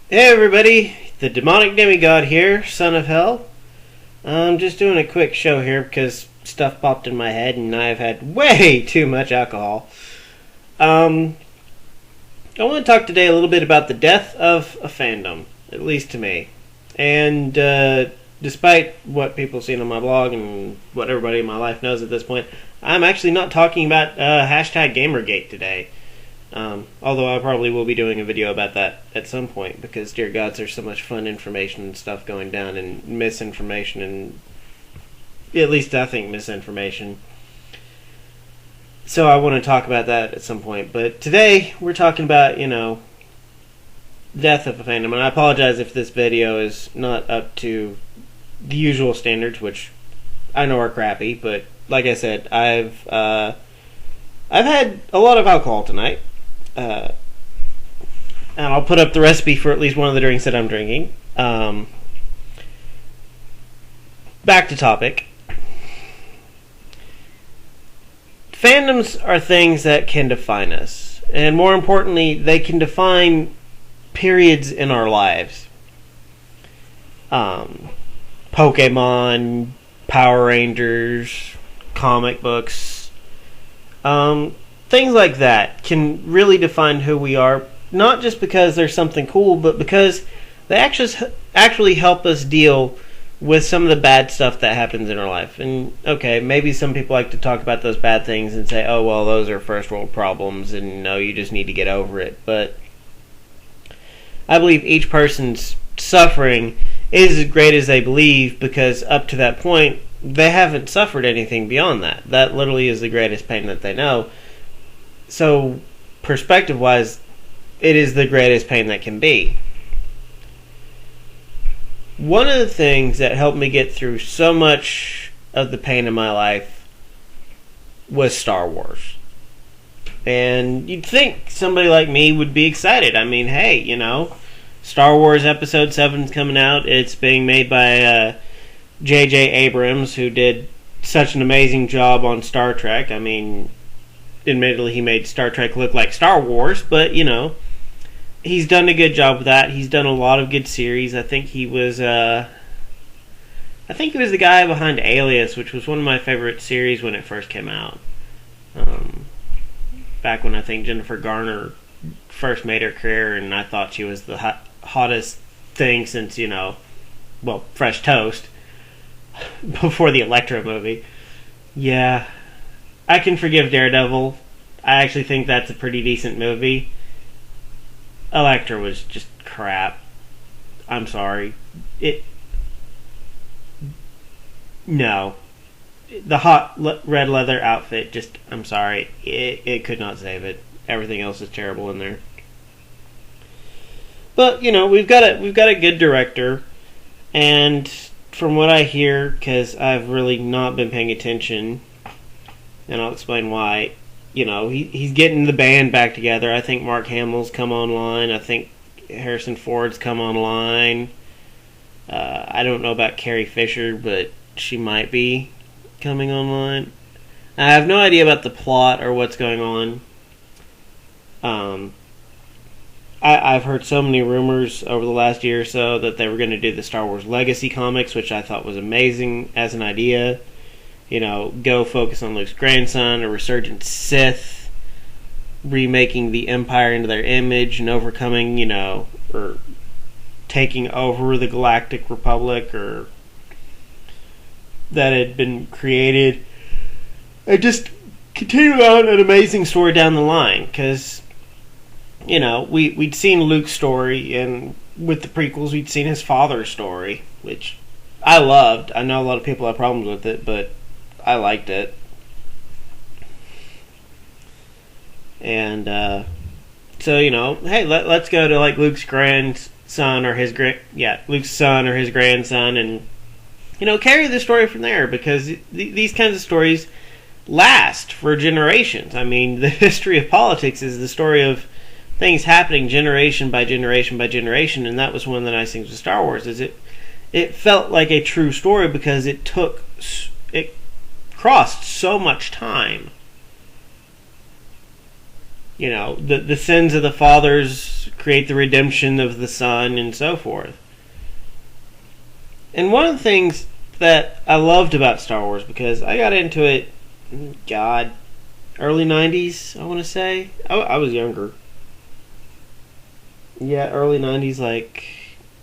Hey everybody, the demonic demigod here, Son of Hel. I'm just doing a quick show here because stuff popped in my head and I've had way too much alcohol. I want to talk today a little bit about the death of a fandom, at least to me. And despite what people see on my blog and what everybody in my life knows at this point, I'm actually not talking about hashtag Gamergate today. Although I probably will be doing a video about that at some point because, dear gods, there's so much fun information and stuff going down and misinformation and, at least I think, misinformation. So I want to talk about that at some point. But today we're talking about, death of a fandom. And I apologize if this video is not up to the usual standards, which I know are crappy. But like I said, I've had a lot of alcohol tonight. And I'll put up the recipe for at least one of the drinks that I'm drinking. Back to topic. Fandoms are things that can define us. And more importantly, they can define periods in our lives. Pokemon, Power Rangers, comic books, things like that can really define who we are, not just because there's something cool, but because they actually help us deal with some of the bad stuff that happens in our life. And, okay, maybe some people like to talk about those bad things and say, oh, well, those are first world problems, and no, you just need to get over it. But I believe each person's suffering is as great as they believe, because up to that point, they haven't suffered anything beyond that. That literally is the greatest pain that they know. So, perspective-wise, it is the greatest pain that can be. One of the things that helped me get through so much of the pain in my life was Star Wars. And you'd think somebody like me would be excited. I mean, hey, Star Wars Episode 7's coming out. It's being made by J.J. Abrams, who did such an amazing job on Star Trek. I mean, admittedly, he made Star Trek look like Star Wars, but, he's done a good job with that. He's done a lot of good series. I think he was the guy behind Alias, which was one of my favorite series when it first came out. Back when I think Jennifer Garner first made her career, and I thought she was the hottest thing since, Fresh Toast, before the Elektra movie. Yeah, I can forgive Daredevil. I actually think that's a pretty decent movie. Elektra was just crap. I'm sorry. No. The hot red leather outfit, I'm sorry. It could not save it. Everything else is terrible in there. But, we've got a good director, and from what I hear, because I've really not been paying attention, and I'll explain why, he's getting the band back together. I think Mark Hamill's come online. I think Harrison Ford's come online. I don't know about Carrie Fisher, but she might be coming online. I have no idea about the plot or what's going on. I've heard so many rumors over the last year or so that they were going to do the Star Wars Legacy comics, which I thought was amazing as an idea. Go focus on Luke's grandson, a resurgent Sith, remaking the Empire into their image and overcoming, or taking over the Galactic Republic, or that had been created. And just continue on an amazing story down the line, because, we'd seen Luke's story, and with the prequels, we'd seen his father's story, which I loved. I know a lot of people have problems with it, but I liked it. And, so, hey, let's go to, Luke's grandson or Luke's son or his grandson and, carry the story from there, because these kinds of stories last for generations. I mean, the history of politics is the story of things happening generation by generation by generation, and that was one of the nice things with Star Wars, is it felt like a true story because it crossed so much time. the sins of the fathers create the redemption of the son, and so forth. And one of the things that I loved about Star Wars, because I got into it, early 90s, I want to say. I was younger. Yeah, early 90s, like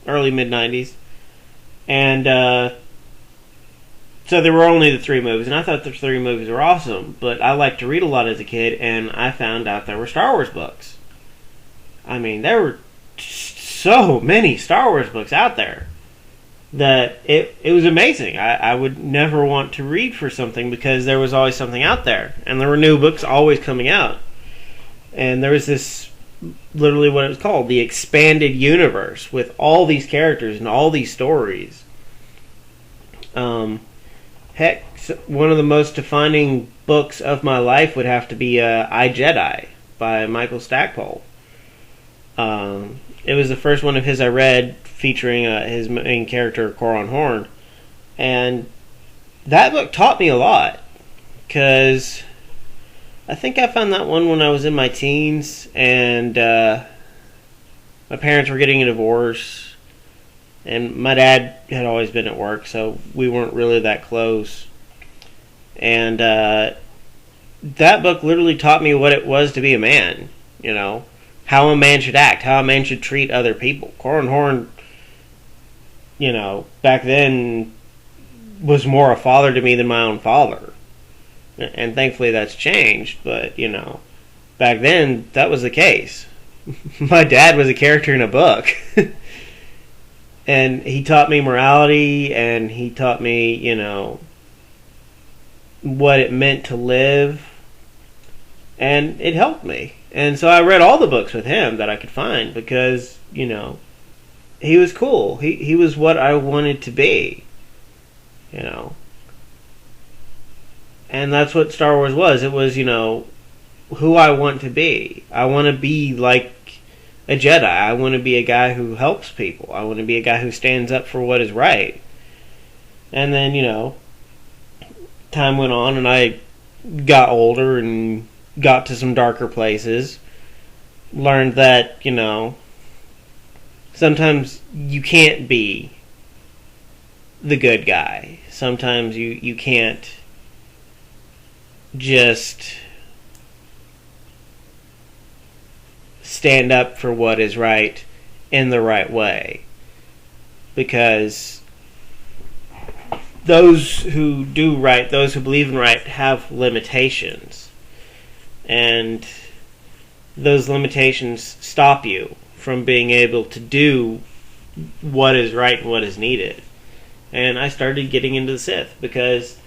early mid 90s. And so there were only the 3 movies, and I thought the 3 movies were awesome, but I liked to read a lot as a kid, and I found out there were Star Wars books. I mean, there were so many Star Wars books out there that it was amazing. I would never want to read for something because there was always something out there, and there were new books always coming out. And there was this, literally what it was called, the expanded universe with all these characters and all these stories. Heck, one of the most defining books of my life would have to be I, Jedi by Michael Stackpole. It was the first one of his I read, featuring his main character, Coron Horn. And that book taught me a lot, because I think I found that one when I was in my teens, and my parents were getting a divorce, and my dad had always been at work, so we weren't really that close. And that book literally taught me what it was to be a man, how a man should act, how a man should treat other people. Coron Horn, back then was more a father to me than my own father. And thankfully that's changed, but, back then that was the case. My dad was a character in a book. And he taught me morality, and he taught me, what it meant to live. And it helped me. And so I read all the books with him that I could find, because, he was cool. He was what I wanted to be, And that's what Star Wars was. It was, who I want to be. I want to be like a Jedi. I want to be a guy who helps people. I want to be a guy who stands up for what is right. And then, time went on, and I got older and got to some darker places. Learned that, sometimes you can't be the good guy. Sometimes you can't just stand up for what is right in the right way. Because those who do right, those who believe in right, have limitations. And those limitations stop you from being able to do what is right and what is needed. And I started getting into the Sith because,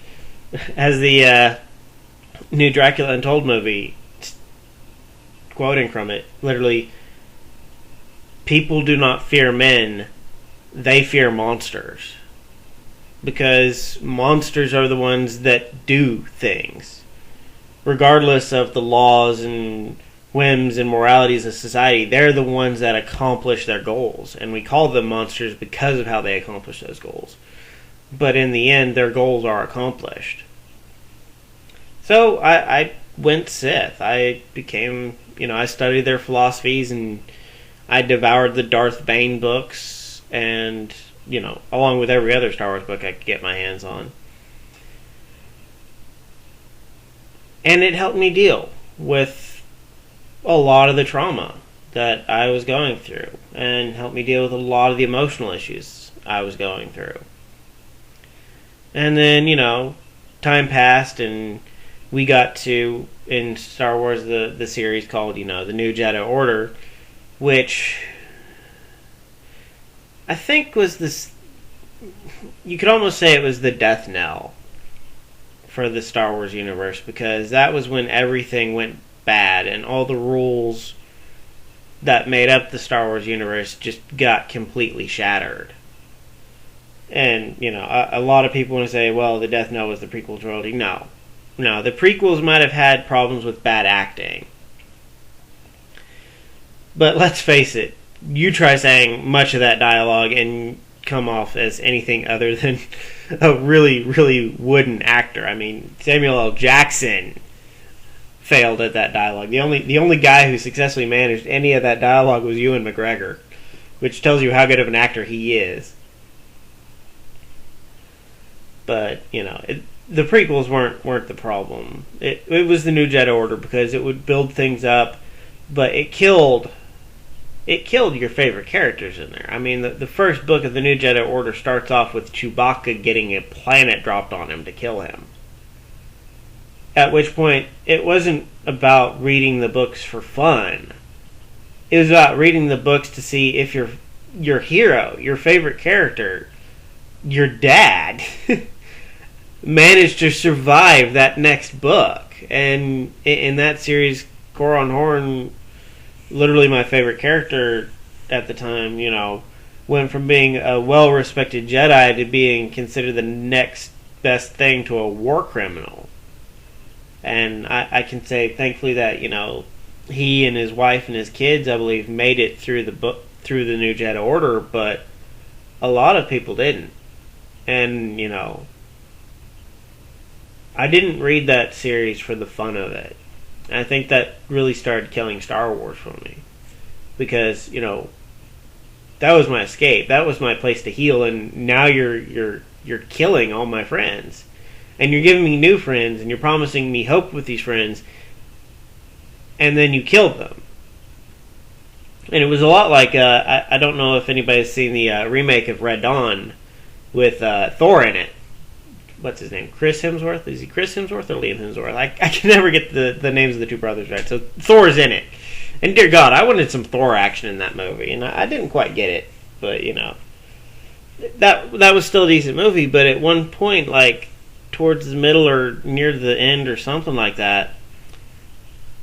as the new Dracula Untold movie, quoting from it, literally, people do not fear men, they fear monsters. Because monsters are the ones that do things. Regardless of the laws and whims and moralities of society, they're the ones that accomplish their goals. And we call them monsters because of how they accomplish those goals. But in the end, their goals are accomplished. So I went Sith. I became, I studied their philosophies, and I devoured the Darth Bane books, and, along with every other Star Wars book I could get my hands on. And it helped me deal with a lot of the trauma that I was going through, and helped me deal with a lot of the emotional issues I was going through. And then, time passed, and we got to, in Star Wars, the series called, the New Jedi Order, which I think was this, you could almost say it was the death knell for the Star Wars universe, because that was when everything went bad, and all the rules that made up the Star Wars universe just got completely shattered. And, a lot of people want to say, well, the death knell was the prequel trilogy. No, the prequels might have had problems with bad acting. But let's face it, you try saying much of that dialogue and come off as anything other than a really, really wooden actor. I mean, Samuel L. Jackson failed at that dialogue. The only guy who successfully managed any of that dialogue was Ewan McGregor, which tells you how good of an actor he is. But the prequels weren't the problem. It was the New Jedi Order because it would build things up, but it killed your favorite characters in there. I mean, the first book of the New Jedi Order starts off with Chewbacca getting a planet dropped on him to kill him. At which point, it wasn't about reading the books for fun. It was about reading the books to see if your hero, your favorite character, your dad, managed to survive that next book. And in that series, Coron Horn, literally my favorite character at the time, went from being a well-respected Jedi to being considered the next best thing to a war criminal. And I can say, thankfully, that he and his wife and his kids, I believe, made it through the New Jedi Order, but a lot of people didn't. And I didn't read that series for the fun of it. And I think that really started killing Star Wars for me, because that was my escape. That was my place to heal. And now you're killing all my friends. And you're giving me new friends, and you're promising me hope with these friends, and then you killed them. And it was a lot like, I don't know if anybody's seen the remake of Red Dawn with Thor in it. What's his name? Chris Hemsworth? Is he Chris Hemsworth or Liam Hemsworth? I can never get the names of the two brothers right. So Thor's in it. And dear God, I wanted some Thor action in that movie, and I didn't quite get it. But, that was still a decent movie, but at one point, towards the middle or near the end or something like that,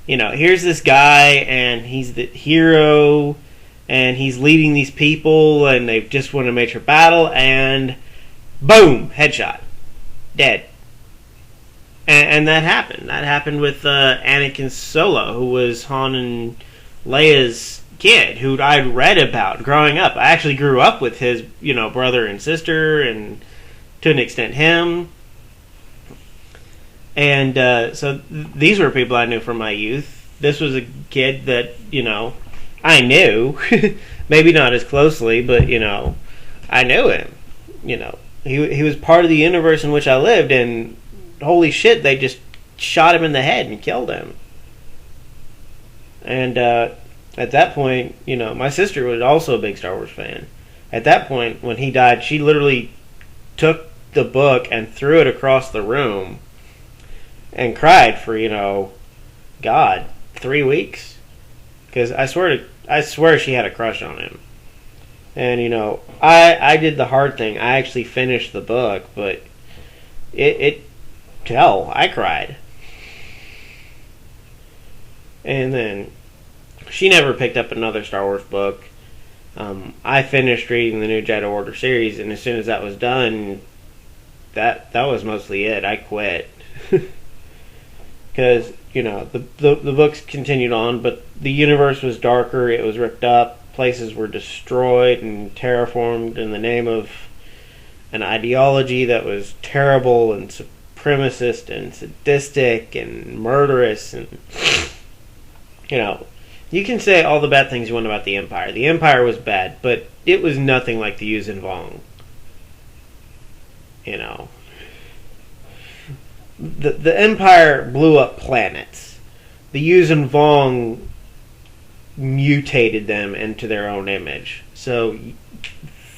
here's this guy and he's the hero and he's leading these people and they've just won a major battle and boom, headshot, dead. And that happened. That happened with Anakin Solo, who was Han and Leia's kid, who I'd read about growing up. I actually grew up with his, brother and sister, and to an extent him. And so these were people I knew from my youth. This was a kid that, I knew. Maybe not as closely, but, I knew him. He was part of the universe in which I lived, and holy shit, they just shot him in the head and killed him. And at that point, my sister was also a big Star Wars fan. At that point, when he died, she literally took the book and threw it across the room and cried for, 3 weeks. Because I swear she had a crush on him. And, I did the hard thing. I actually finished the book, but I cried. And then she never picked up another Star Wars book. I finished reading the New Jedi Order series, and as soon as that was done, that was mostly it. I quit. Because, the books continued on, but the universe was darker, it was ripped up, places were destroyed and terraformed in the name of an ideology that was terrible and supremacist and sadistic and murderous. And, you can say all the bad things you want about the Empire. The Empire was bad, but it was nothing like the Yuuzhan Vong. The Empire blew up planets. The Yuuzhan Vong mutated them into their own image. So,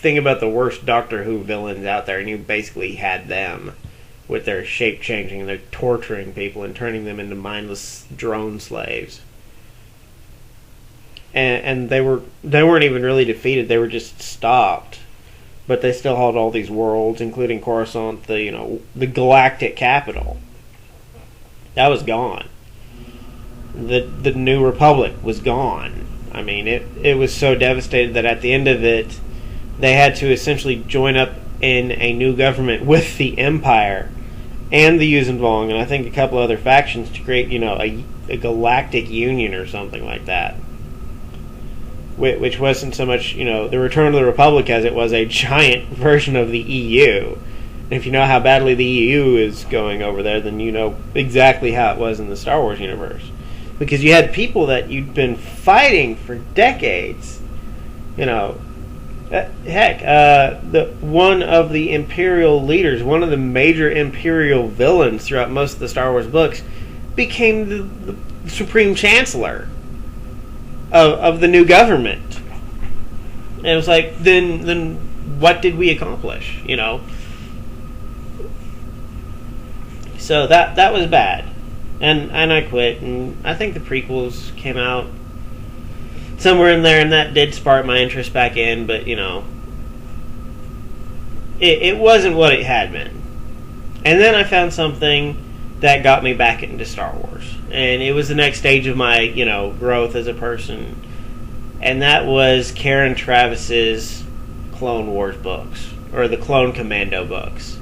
think about the worst Doctor Who villains out there, and you basically had them with their shape changing. They're torturing people and turning them into mindless drone slaves. And they weren't even really defeated. They were just stopped. But they still held all these worlds, including Coruscant, the galactic capital. That was gone. The New Republic was gone. I mean, it was so devastated that at the end of it, they had to essentially join up in a new government with the Empire and the Yuuzhan Vong, and I think a couple other factions to create, a galactic union or something like that. Which wasn't so much, the Return of the Republic as it was a giant version of the EU. If you know how badly the EU is going over there, then you know exactly how it was in the Star Wars universe. Because you had people that you'd been fighting for decades. You know, one of the Imperial leaders, one of the major Imperial villains throughout most of the Star Wars books, became the Supreme Chancellor of the new government. And it was like, then what did we accomplish? You know. So that was bad, and I quit. And I think the prequels came out somewhere in there, and that did spark my interest back in. But you know, it wasn't what it had been. And then I found something that got me back into Star Wars, and it was the next stage of my growth as a person, and that was Karen Travis's Clone Wars books, or the Clone Commando books.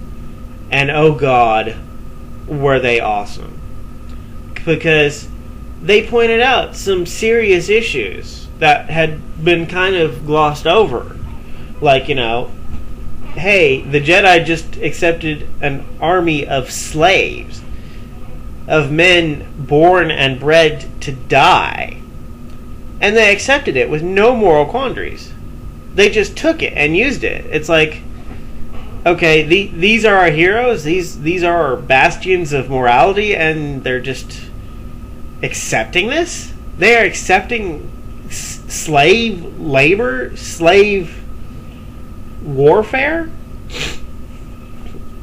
And oh God, were they awesome, because they pointed out some serious issues that had been kind of glossed over. Like, hey, the Jedi just accepted an army of slaves, of men born and bred to die, and they accepted it with no moral quandaries. They just took it and used it. It's like, okay, these are our heroes. These are our bastions of morality, and they're just accepting this. They are accepting slave labor, slave warfare.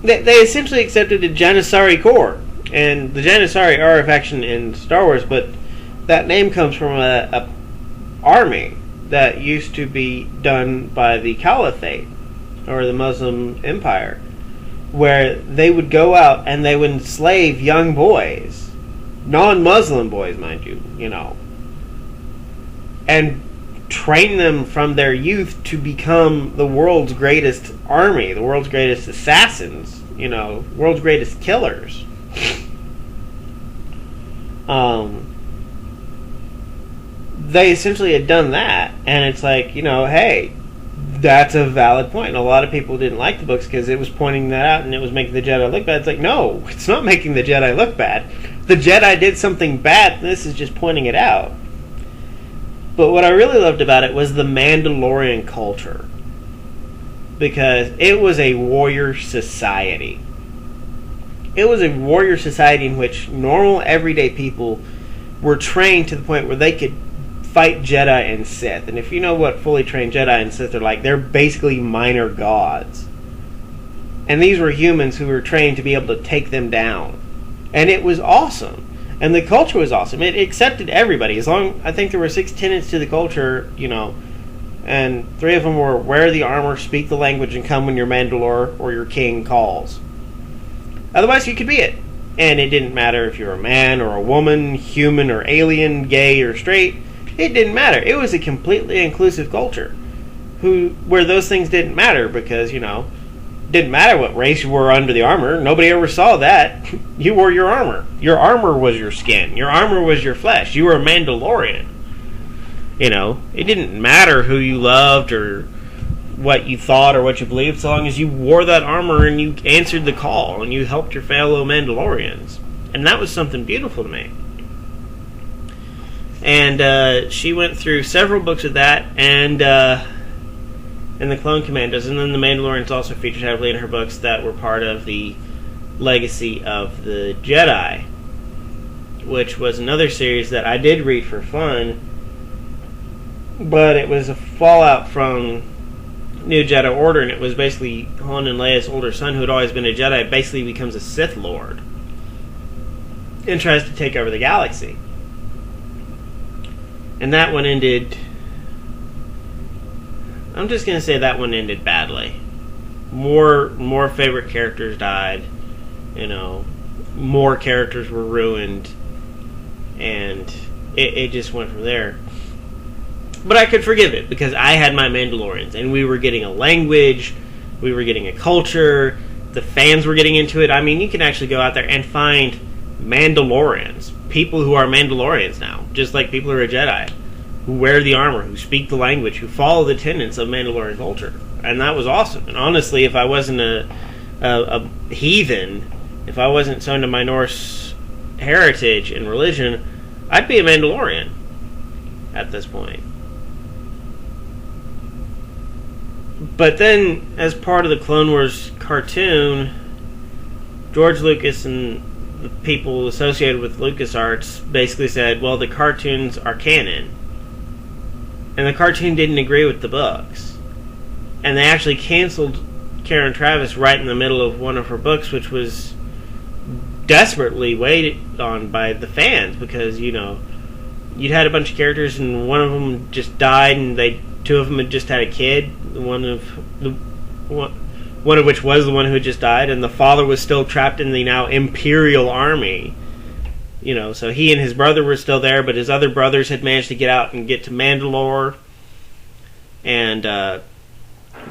They essentially accepted a Janissary Corps, and the Janissary are a faction in Star Wars, but that name comes from a army that used to be done by the Caliphate, or the Muslim Empire, where they would go out and they would enslave young boys, non-Muslim boys, mind you, and train them from their youth to become the world's greatest army, the world's greatest assassins, world's greatest killers. They essentially had done that, and it's like, hey, that's a valid point. And a lot of people didn't like the books because it was pointing that out and it was making the Jedi look bad. It's like, no, it's not making the Jedi look bad. The Jedi did something bad, and this is just pointing it out. But what I really loved about it was the Mandalorian culture, because it was a warrior society. It was a warrior society in which normal, everyday people were trained to the point where they could fight Jedi and Sith. And if you know what fully trained Jedi and Sith are like, they're basically minor gods. And these were humans who were trained to be able to take them down. And it was awesome. And the culture was awesome. It accepted everybody. I think there were 6 tenets to the culture, and 3 of them were wear the armor, speak the language, and come when your Mandalore or your king calls. Otherwise, you could be it. And it didn't matter if you're a man or a woman, human or alien, gay or straight. It didn't matter. It was a completely inclusive culture where those things didn't matter because, didn't matter what race you were under the armor. Nobody ever saw that. You wore your armor. Your armor was your skin. Your armor was your flesh. You were a Mandalorian. It didn't matter who you loved or what you thought or what you believed, so long as you wore that armor and you answered the call and you helped your fellow Mandalorians. And that was something beautiful to me. And she went through several books of that, and the Clone Commandos, and then the Mandalorians also featured heavily in her books that were part of the Legacy of the Jedi, which was another series that I did read for fun, but it was a fallout from New Jedi Order, and it was basically Han and Leia's older son, who had always been a Jedi, basically becomes a Sith Lord and tries to take over the galaxy. And that one ended... I'm just going to say that one ended badly. More favorite characters died. More characters were ruined. And it just went from there. But I could forgive it, because I had my Mandalorians, and we were getting a language, we were getting a culture, the fans were getting into it. I mean, you can actually go out there and find Mandalorians, people who are Mandalorians now, just like people who are Jedi, who wear the armor, who speak the language, who follow the tenets of Mandalorian culture. And that was awesome. And honestly, if I wasn't a a heathen, if I wasn't so into my Norse heritage and religion, I'd be a Mandalorian at this point. But then, as part of the Clone Wars cartoon, George Lucas and the people associated with LucasArts basically said, well, the cartoons are canon. And the cartoon didn't agree with the books. And they actually canceled Karen Traviss right in the middle of one of her books, which was desperately waited on by the fans, because, you know, you'd had a bunch of characters and one of them just died, and two of them had just had a kid, one of which was the one who had just died, and the father was still trapped in the now Imperial Army. You know, so he and his brother were still there, but his other brothers had managed to get out and get to Mandalore. And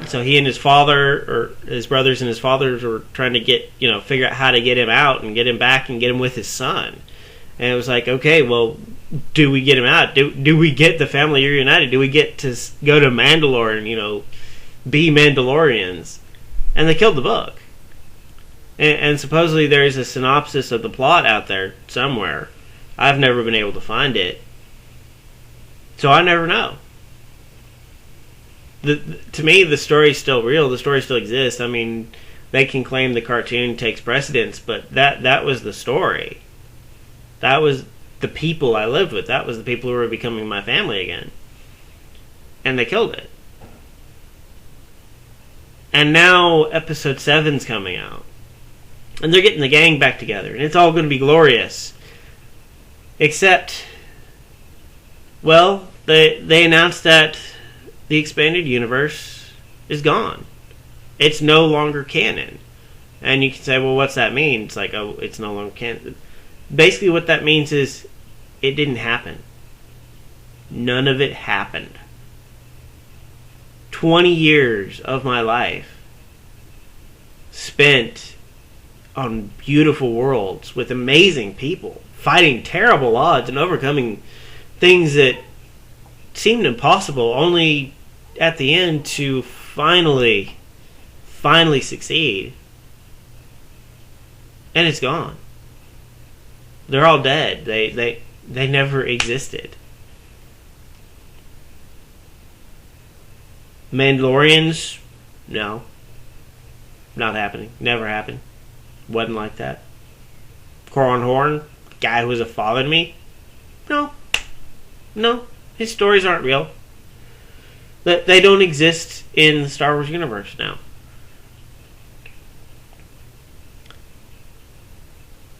so he and his father, or his brothers and his fathers, were trying to figure out how to get him out and get him back and get him with his son. And it was like, okay, well, do we get him out? Do we get the family reunited? Do we get to go to Mandalore and, be Mandalorians? And they killed the book. And supposedly there's a synopsis of the plot out there somewhere. I've never been able to find it. So I never know. To me, the story's still real. The story still exists. I mean, they can claim the cartoon takes precedence, but that was the story. That was the people I lived with. That was the people who were becoming my family again. And they killed it. And now episode 7's coming out. And they're getting the gang back together. And it's all going to be glorious. Except, well, they announced that the expanded universe is gone. It's no longer canon. And you can say, well, what's that mean? It's like, oh, it's no longer canon. Basically what that means is it didn't happen. None of it happened. 20 years of my life spent on beautiful worlds with amazing people, fighting terrible odds and overcoming things that seemed impossible, only at the end to finally succeed. And it's gone. They're all dead. They never existed. Mandalorians, no. Not happening. Never happened. Wasn't like that. Coron Horn, guy who was a father to me, no. His stories aren't real. They don't exist in the Star Wars universe now.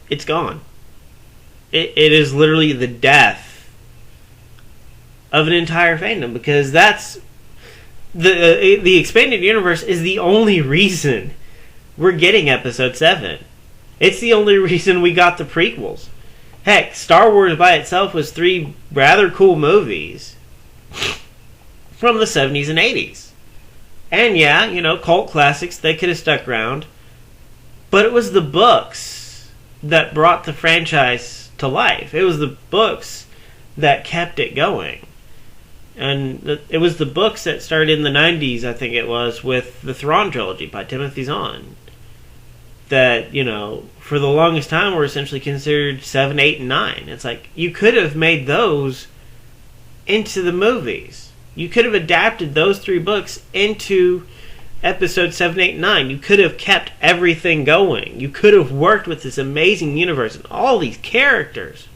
It's gone. It is literally the death of an entire fandom, because that's the expanded universe is the only reason we're getting episode 7. It's the only reason we got the prequels. Heck, Star Wars by itself was 3 rather cool movies from the 70s and 80s. And yeah, cult classics, they could have stuck around. But it was the books that brought the franchise to life. It was the books that kept it going. And it was the books that started in the 90s, I think it was, with the Thrawn trilogy by Timothy Zahn. That, for the longest time were essentially considered 7, 8, and 9. It's like, you could have made those into the movies. You could have adapted those 3 books into episode 7, 8, and 9. You could have kept everything going. You could have worked with this amazing universe and all these characters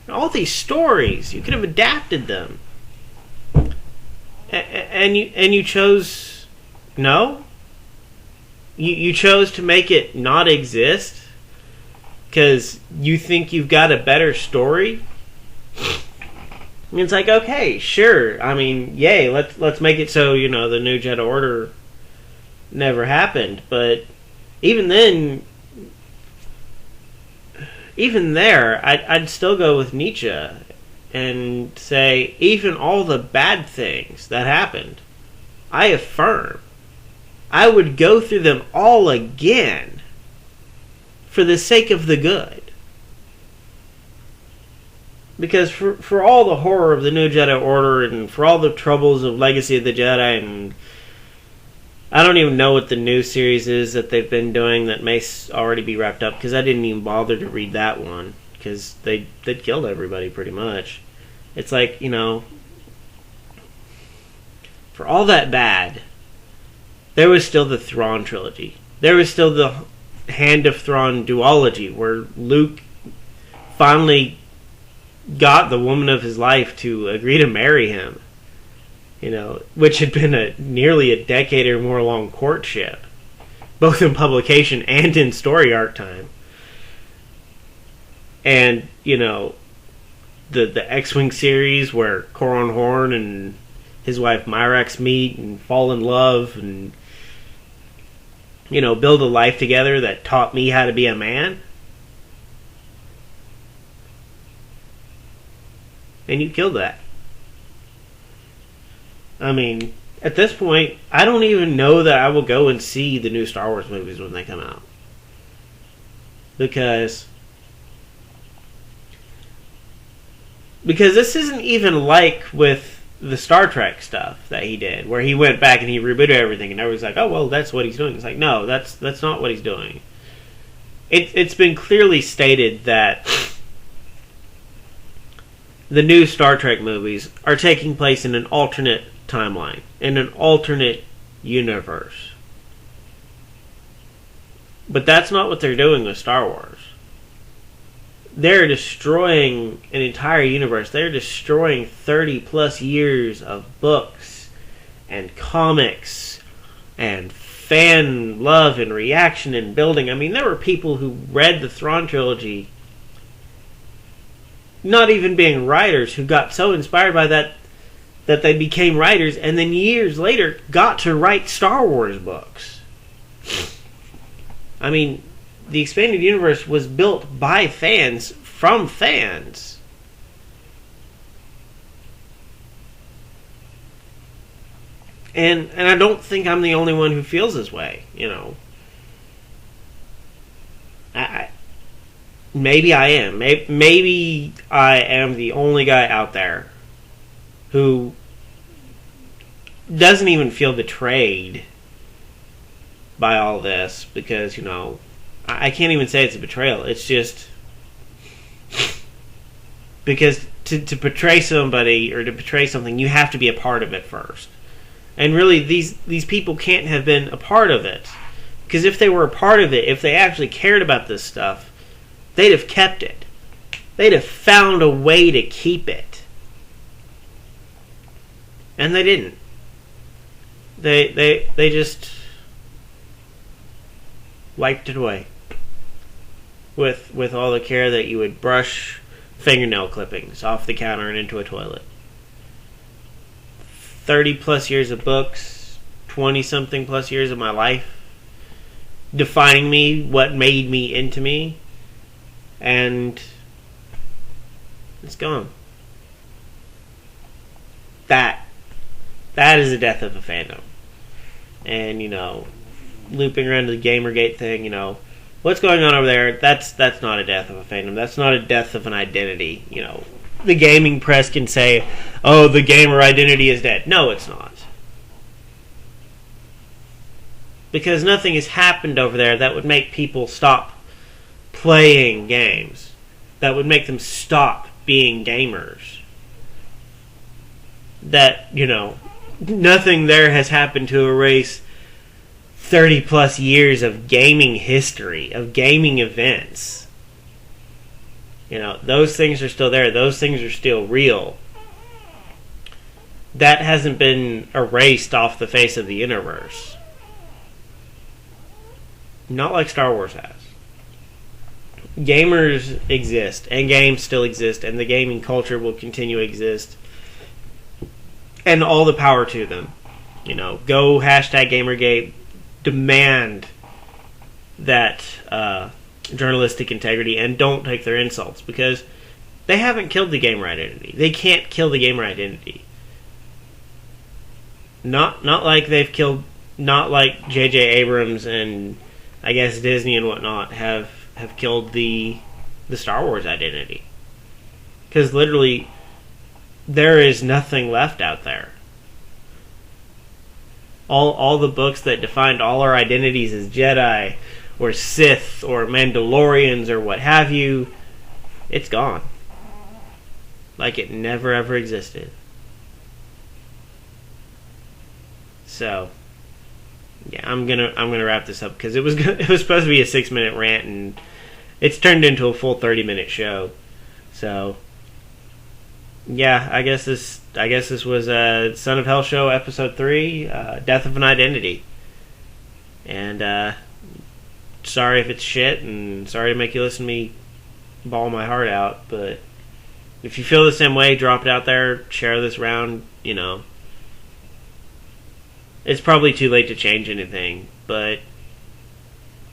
and all these stories. You could have adapted them. And you chose no. You chose to make it not exist because you think you've got a better story. I mean, it's like, okay, sure. I mean, yay, let's make it so the New Jedi Order never happened. But even then, even there, I'd still go with Nietzsche and say, even all the bad things that happened, I affirm, I would go through them all again for the sake of the good. Because for all the horror of the New Jedi Order and for all the troubles of Legacy of the Jedi and I don't even know what the new series is that they've been doing that may already be wrapped up, because I didn't even bother to read that one, because they'd killed everybody pretty much. It's like, for all that bad, there was still the Thrawn trilogy. There was still the Hand of Thrawn duology, where Luke finally got the woman of his life to agree to marry him. Which had been nearly a decade or more long courtship, both in publication and in story arc time. And, the X-Wing series where Coron Horn and his wife Myrax meet and fall in love and, build a life together that taught me how to be a man. And you killed that. I mean, at this point, I don't even know that I will go and see the new Star Wars movies when they come out. Because this isn't even like with the Star Trek stuff that he did, where he went back and he rebooted everything, and everybody's like, oh, well, that's what he's doing. It's like, no, that's not what he's doing. It's been clearly stated that the new Star Trek movies are taking place in an alternate timeline, in an alternate universe. But that's not what they're doing with Star Wars. They're destroying an entire universe. They're destroying 30 plus years of books and comics and fan love and reaction and building. I mean, there were people who read the Thrawn trilogy, not even being writers, who got so inspired by that they became writers, and then years later got to write Star Wars books. I mean, the expanded universe was built by fans, from fans. And I don't think I'm the only one who feels this way, Maybe I am. Maybe I am the only guy out there who doesn't even feel betrayed by all this, because, I can't even say it's a betrayal. It's just because to betray somebody or to betray something, you have to be a part of it first. And really, these people can't have been a part of it, because if they were a part of it, if they actually cared about this stuff, they'd have kept it. They'd have found a way to keep it. And they didn't. They just wiped it away. With all the care that you would brush fingernail clippings off the counter and into a toilet. 30 plus years of books, 20 something plus years of my life, defining me, what made me into me, and it's gone. That is the death of a fandom. And, looping around to the Gamergate thing, what's going on over there, that's not a death of a fandom. That's not a death of an identity. The gaming press can say, oh, the gamer identity is dead. No, it's not. Because nothing has happened over there that would make people stop playing games. That would make them stop being gamers. That, nothing there has happened to erase 30 plus years of gaming history, of gaming events. Those things are still there. Those things are still real. That hasn't been erased off the face of the universe. Not like Star Wars has. Gamers exist, and games still exist, and the gaming culture will continue to exist. And all the power to them. Go hashtag Gamergate. Demand that journalistic integrity, and don't take their insults, because they haven't killed the gamer identity. They can't kill the gamer identity. Not like they've killed, not like J.J. Abrams and I guess Disney and whatnot have killed the Star Wars identity. Because literally, there is nothing left out there. all the books that defined all our identities as Jedi or Sith or Mandalorians or what have you, it's gone. Like it never ever existed. So, yeah, I'm gonna wrap this up because it was supposed to be a 6-minute rant and it's turned into a full 30-minute show. So, yeah, I guess this was Son of Hel show episode 3, Death of an Identity. And sorry if it's shit, and sorry to make you listen to me bawl my heart out, but if you feel the same way, drop it out there, share this around, you know. It's probably too late to change anything, but,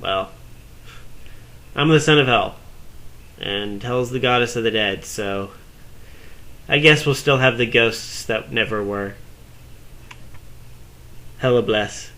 well, I'm the Son of Hel, and Hel's the goddess of the dead, so I guess we'll still have the ghosts that never were. Hella bless.